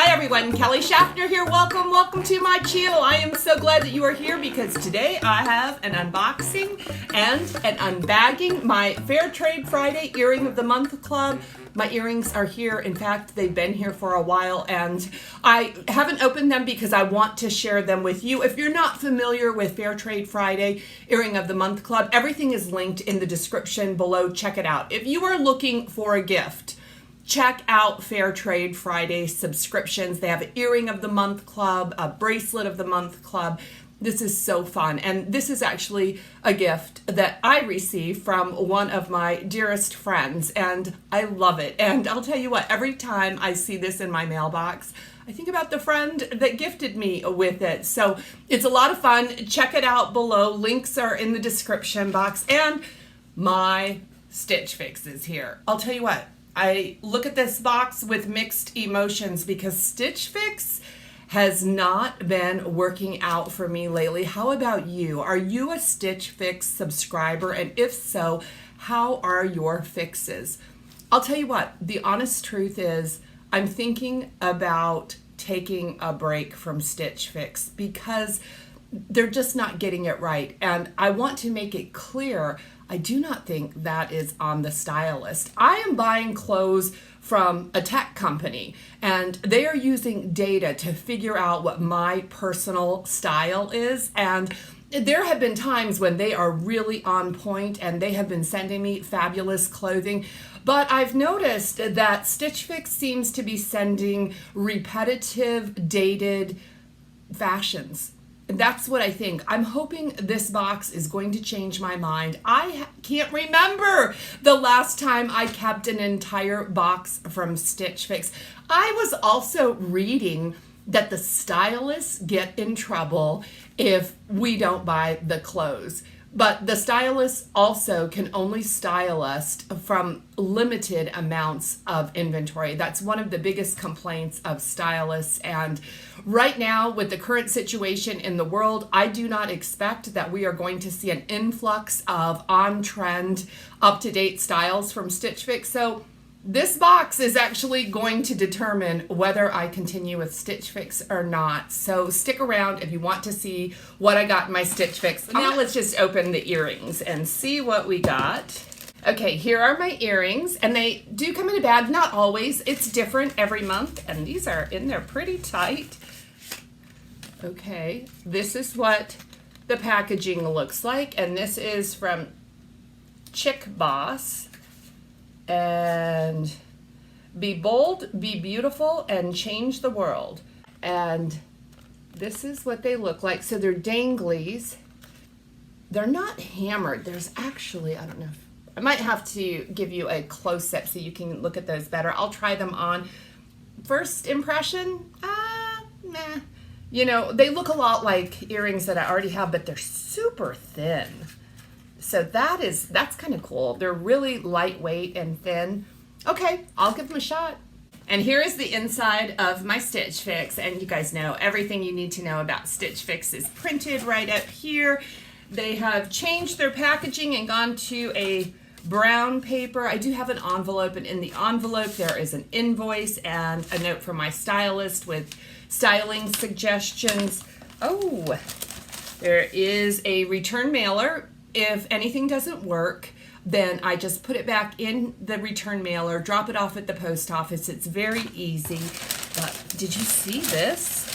Hi everyone, Kelly Shaffner here. Welcome to my channel. I am so glad that you are here because today I have an unboxing and an unbagging. My Fair Trade Friday Earring of the Month Club. My earrings are here. In fact, they've been here for a while and I haven't opened them because I want to share them with you. If you're not familiar with Fair Trade Friday Earring of the Month Club, everything is linked in the description below. Check it out. If you are looking for a gift, check out Fair Trade Friday subscriptions. They have an Earring of the Month Club, a Bracelet of the Month Club. This is so fun. And this is actually a gift that I received from one of my dearest friends. And I love it. And I'll tell you what, every time I see this in my mailbox, I think about the friend that gifted me with it. So it's a lot of fun. Check it out below. Links are in the description box. And my Stitch Fix is here. I'll tell you what. I look at this box with mixed emotions because Stitch Fix has not been working out for me lately. How about you? Are you a Stitch Fix subscriber? And if so, how are your fixes? I'll tell you what, the honest truth is I'm thinking about taking a break from Stitch Fix because they're just not getting it right. And I want to make it clear, I do not think that is on the stylist. I am buying clothes from a tech company and they are using data to figure out what my personal style is. And there have been times when they are really on point and they have been sending me fabulous clothing. But I've noticed that Stitch Fix seems to be sending repetitive, dated fashions. That's what I think. I'm hoping this box is going to change my mind. I can't remember the last time I kept an entire box from Stitch Fix. I was also reading that the stylists get in trouble if we don't buy the clothes. But the stylists also can only style us from limited amounts of inventory. That's one of the biggest complaints of stylists. And right now, with the current situation in the world, I do not expect that we are going to see an influx of on-trend, up-to-date styles from Stitch Fix. So this box is actually going to determine whether I continue with Stitch Fix or not. So stick around if you want to see what I got in my Stitch Fix. Now let's just open the earrings and see what we got. Okay, here are my earrings, and they do come in a bag. Not always. It's different every month, and these are in there pretty tight. Okay, this is what the packaging looks like, and this is from Chick Boss. And be bold, be beautiful, and change the world. And this is what they look like. So they're danglies. They're not hammered. There's actually, I don't know, I might have to give you a close-up so you can look at those better. I'll try them on. First impression, meh. You know, they look a lot like earrings that I already have, but they're super thin. So that's kind of cool. They're really lightweight and thin. Okay, I'll give them a shot. And here is the inside of my Stitch Fix. And you guys know everything you need to know about Stitch Fix is printed right up here. They have changed their packaging and gone to a brown paper. I do have an envelope, and in the envelope there is an invoice and a note from my stylist with styling suggestions. Oh, there is a return mailer. If anything doesn't work, then I just put it back in the return mailer, drop it off at the post office. It's very easy. But did you see this?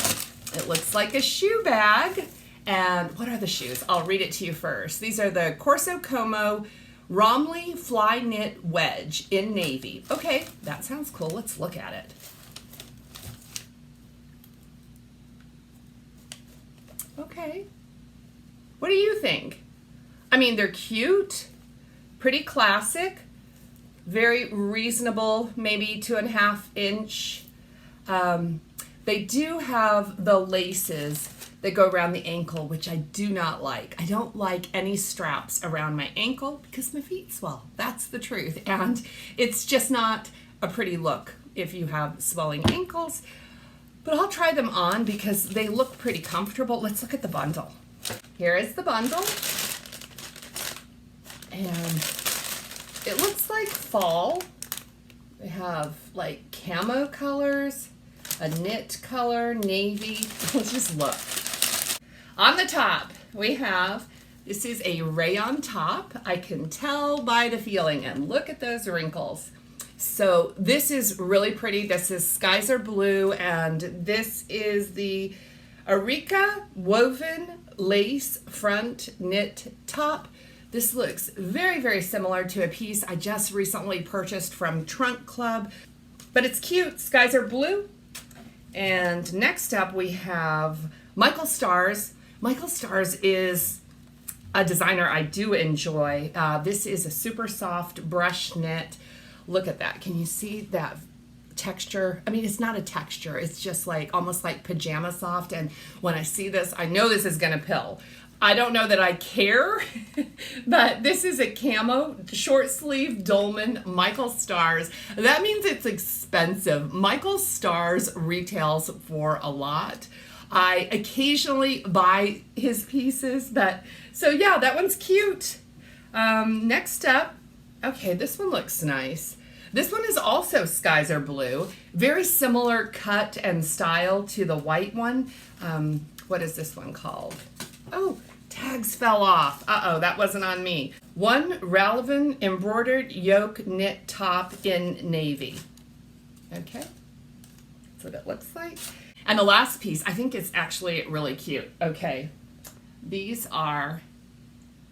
It looks like a shoe bag. And what are the shoes? I'll read it to you first. These are the Corso Como Romley Fly Knit Wedge in navy. Okay, that sounds cool. Let's look at it. Okay. What do you think? I mean, they're cute, pretty classic, very reasonable, maybe 2.5 inch. They do have the laces that go around the ankle, which I do not like. I don't like any straps around my ankle because my feet swell. That's the truth. And it's just not a pretty look if you have swelling ankles. But I'll try them on because they look pretty comfortable. Let's look at the bundle. Here is the bundle. And it looks like fall. They have like camo colors. a knit color, navy. Let's just look. On the top, we have, this is a rayon top. I can tell by the feeling, and look at those wrinkles. So this is really pretty. This is Skies Are Blue, and this is the Areca woven lace front knit top. This looks very, very similar to a piece I just recently purchased from Trunk Club, but it's cute. Skies Are Blue. And next up we have Michael Stars. Michael Stars is a designer I do enjoy. This is a super soft brush knit. Look at that. Can you see that texture? I mean, it's not a texture. It's just like almost like pajama soft. And when I see this, I know this is going to pill. I don't know that I care, but this is a camo short sleeve dolman Michael Stars. That means it's expensive. Michael Stars retails for a lot. I occasionally buy his pieces, but so yeah, that one's cute. Next up, okay, this one looks nice. This one is also Skies Are Blue. Very similar cut and style to the white one. What is this one called? Oh, tags fell off. Uh-oh, that wasn't on me. One Ravelin embroidered yoke knit top in navy. Okay, that's what it looks like. And the last piece, I think it's actually really cute. Okay, these are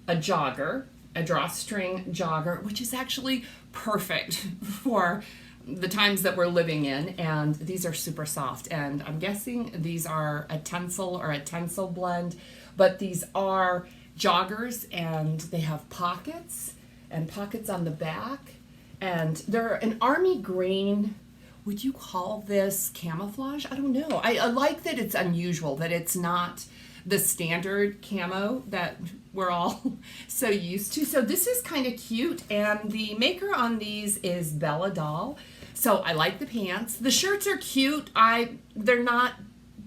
a jogger, a drawstring jogger, which is actually perfect for the times that we're living in, and these are super soft, and I'm guessing these are a tencel or a tencel blend, but these are joggers, and they have pockets and pockets on the back, and they're an army green. Would you call this camouflage? I don't know. I like that it's unusual, that it's not the standard camo that we're all so used to. So this is kind of cute, and the maker on these is Bella Doll. So I like the pants. The shirts are cute. They're not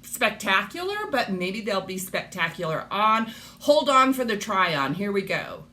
spectacular, but maybe they'll be spectacular on. Hold on for the try on. Here we go.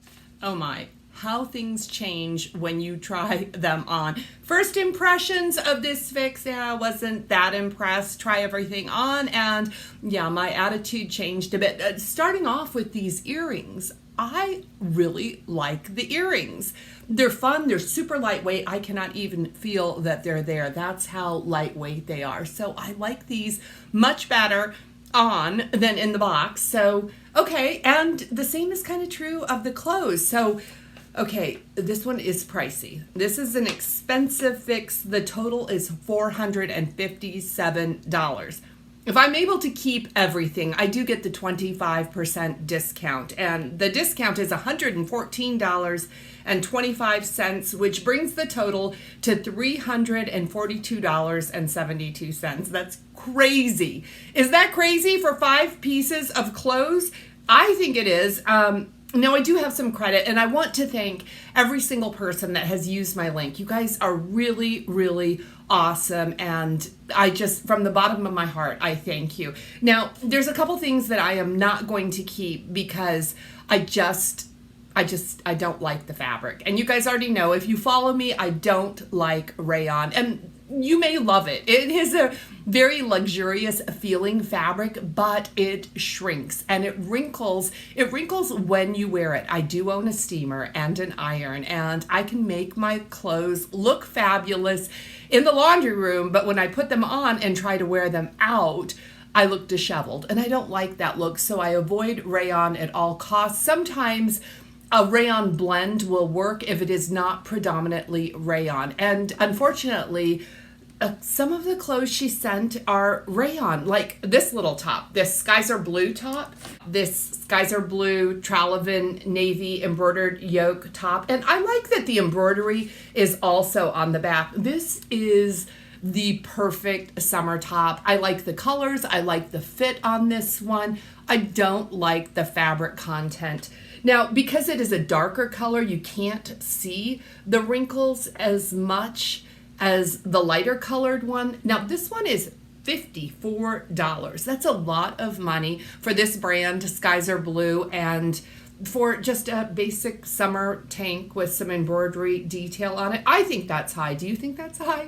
Oh my, how things change when you try them on. First impressions of this fix, yeah, I wasn't that impressed. Try everything on, and yeah, my attitude changed a bit. Starting off with these earrings, I really like the earrings. They're fun, they're super lightweight. I cannot even feel that they're there. That's how lightweight they are. So I like these much better on than in the box. So, okay, and the same is kind of true of the clothes. So, okay, this one is pricey. This is an expensive fix. The total is $457. If I'm able to keep everything, I do get the 25% discount, and the discount is $114.25, which brings the total to $342.72. That's crazy. Is that crazy for 5 pieces of clothes? I think it is. Now, I do have some credit, and I want to thank every single person that has used my link. You guys are really, really awesome, and I just, from the bottom of my heart, I thank you. Now, there's a couple things that I am not going to keep because I don't like the fabric. And you guys already know, if you follow me, I don't like rayon. And you may love it. It is a very luxurious feeling fabric, but it shrinks and it wrinkles. It wrinkles when you wear it. I do own a steamer and an iron, and I can make my clothes look fabulous in the laundry room, but when I put them on and try to wear them out, I look disheveled, and I don't like that look, so I avoid rayon at all costs. Sometimes a rayon blend will work if it is not predominantly rayon, and unfortunately, some of the clothes she sent are rayon, like this little top, this Skies Are Blue top, this Skies Are Blue Tralavin navy embroidered yoke top, and I like that the embroidery is also on the back. This is the perfect summer top. I like the colors, I like the fit on this one. I don't like the fabric content. Now, because it is a darker color, you can't see the wrinkles as much as the lighter colored one. Now, this one is $54. That's a lot of money for this brand, Skies Are Blue, and for just a basic summer tank with some embroidery detail on it. I think that's high. Do you think that's high?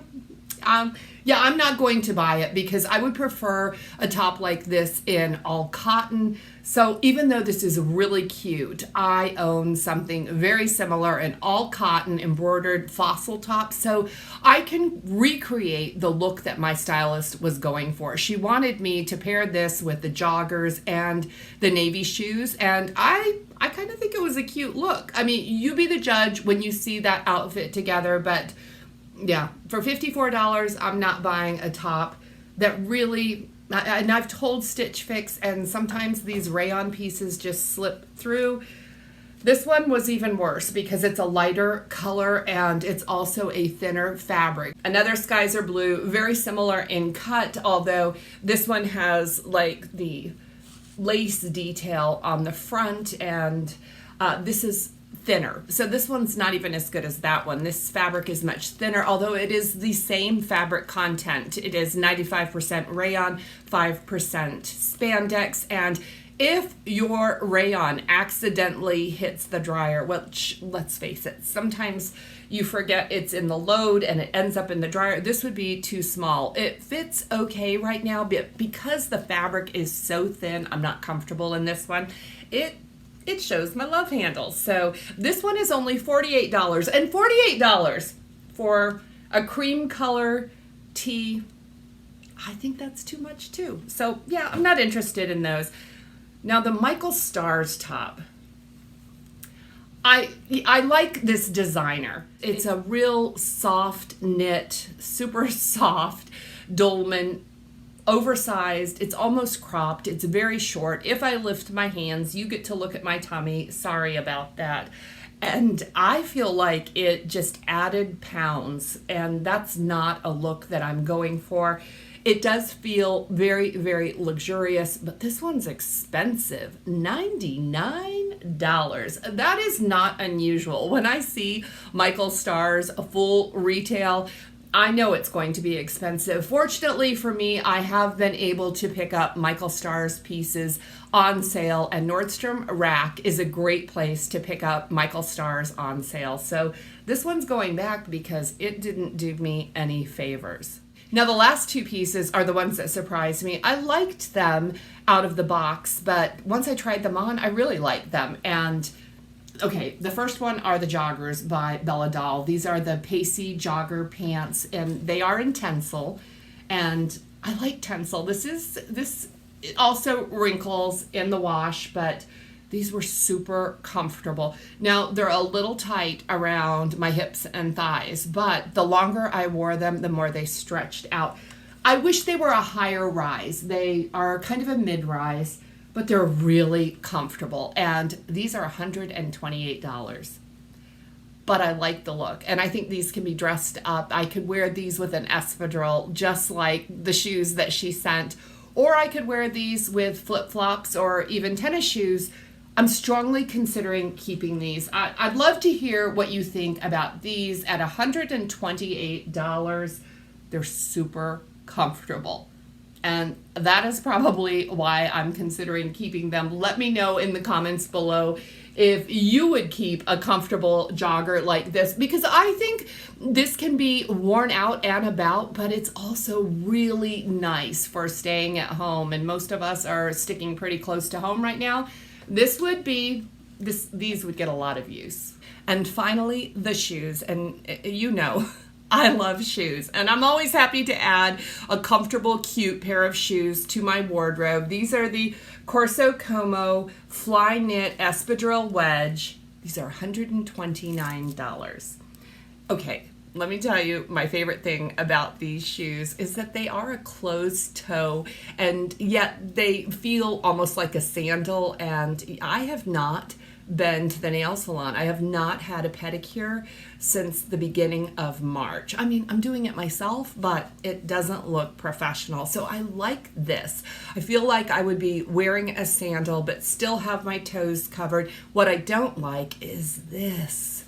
Yeah, I'm not going to buy it because I would prefer a top like this in all cotton. So even though this is really cute, I own something very similar in all cotton embroidered fossil top. So I can recreate the look that my stylist was going for. She wanted me to pair this with the joggers and the navy shoes. And I kind of think it was a cute look. I mean, you be the judge when you see that outfit together, but yeah, for $54, I'm not buying a top that really, and I've told Stitch Fix, and sometimes these rayon pieces just slip through. This one was even worse because it's a lighter color and it's also a thinner fabric. Another Skies Are Blue, very similar in cut, although this one has like the lace detail on the front, and this is thinner. So this one's not even as good as that one. This fabric is much thinner, although it is the same fabric content. It is 95% rayon, 5% spandex, and if your rayon accidentally hits the dryer, which, let's face it, sometimes you forget it's in the load and it ends up in the dryer, this would be too small. It fits okay right now, but because the fabric is so thin, I'm not comfortable in this one. It shows my love handles. So this one is only $48, and $48 for a cream color tee, I think that's too much too. So yeah, I'm not interested in those. Now the Michael Stars top, I like this designer. It's a real soft knit, super soft dolman, oversized. It's almost cropped. It's very short. If I lift my hands, you get to look at my tummy. Sorry about that. And I feel like it just added pounds, and that's not a look that I'm going for. It does feel very, very luxurious, but this one's expensive. $99. That is not unusual. When I see Michael Stars full retail, I know it's going to be expensive. Fortunately for me, I have been able to pick up Michael Stars pieces on sale, and Nordstrom Rack is a great place to pick up Michael Stars on sale. So this one's going back because it didn't do me any favors. Now the last two pieces are the ones that surprised me. I liked them out of the box, but once I tried them on, I really liked them. And okay, the first one are the joggers by Bella Doll. These are the Pacey jogger pants, and they are in tencel, and I like tencel. This it also wrinkles in the wash, but these were super comfortable. Now they're a little tight around my hips and thighs, but the longer I wore them, the more they stretched out. I wish they were a higher rise. They are kind of a mid-rise, but they're really comfortable, and these are $128. But I like the look, and I think these can be dressed up. I could wear these with an espadrille, just like the shoes that she sent, or I could wear these with flip-flops or even tennis shoes. I'm strongly considering keeping these. I'd love to hear what you think about these at $128. They're super comfortable. And that is probably why I'm considering keeping them. Let me know in the comments below if you would keep a comfortable jogger like this, because I think this can be worn out and about, but it's also really nice for staying at home. And most of us are sticking pretty close to home right now. These would get a lot of use. And finally, the shoes. And you know, I love shoes, and I'm always happy to add a comfortable, cute pair of shoes to my wardrobe. These are the Corso Como Fly Knit Espadrille Wedge. These are $129. Okay, let me tell you, my favorite thing about these shoes is that they are a closed toe, and yet they feel almost like a sandal, and I have not been to the nail salon. I have not had a pedicure since the beginning of March. I mean, I'm doing it myself, but it doesn't look professional. So I like this. I feel like I would be wearing a sandal, but still have my toes covered. What I don't like is this.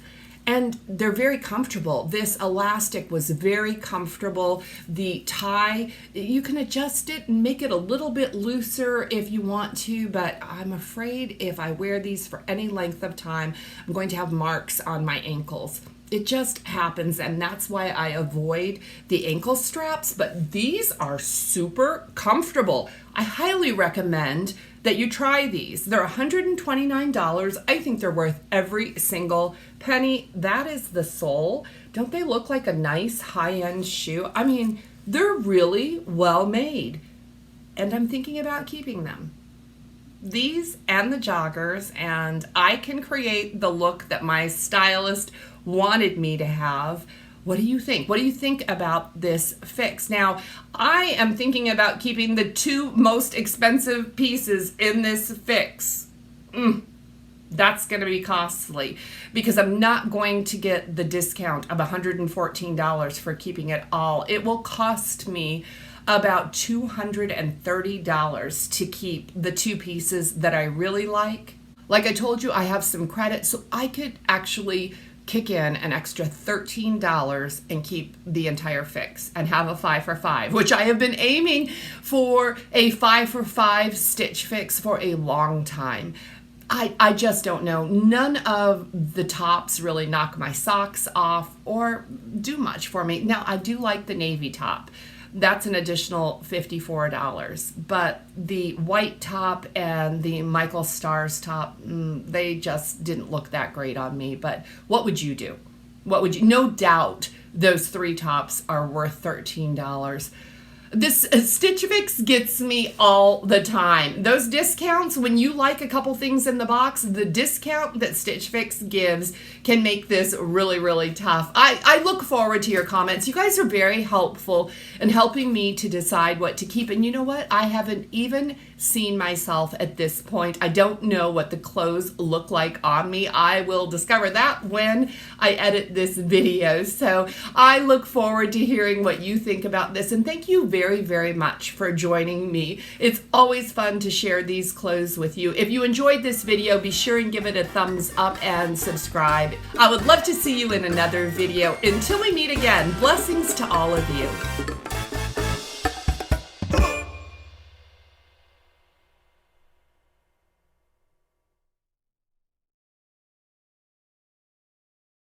And they're very comfortable. This elastic was very comfortable. The tie, you can adjust it and make it a little bit looser if you want to, but I'm afraid if I wear these for any length of time, I'm going to have marks on my ankles. It just happens, and that's why I avoid the ankle straps, but these are super comfortable. I highly recommend that you try these. They're $129. I think they're worth every single penny. That is the sole. Don't they look like a nice high-end shoe? I mean, they're really well made, and I'm thinking about keeping them. These and the joggers, and I can create the look that my stylist wanted me to have. What do you think? What do you think about this fix? Now, I am thinking about keeping the two most expensive pieces in this fix. That's going to be costly because I'm not going to get the discount of $114 for keeping it all. It will cost me about $230 to keep the two pieces that I really like. Like I told you, I have some credit, so I could actually kick in an extra $13 and keep the entire fix and have a 5 for 5, which I have been aiming for a 5 for 5 stitch fix for a long time. I just don't know. None of the tops really knock my socks off or do much for me. Now, I do like the navy top. That's an additional $54. But the white top and the Michael Stars top, they just didn't look that great on me. But what would you do? What would you? No doubt those three tops are worth $13. This Stitch Fix gets me all the time. Those discounts, when you like a couple things in the box, the discount that Stitch Fix gives can make this really, really tough. I look forward to your comments. You guys are very helpful in helping me to decide what to keep. And you know what? I haven't even seen myself at this point. I don't know what the clothes look like on me. I will discover that when I edit this video. So I look forward to hearing what you think about this. And thank you very, very much for joining me. It's always fun to share these clothes with you. If you enjoyed this video, be sure and give it a thumbs up and subscribe. I would love to see you in another video. Until we meet again, blessings to all of you.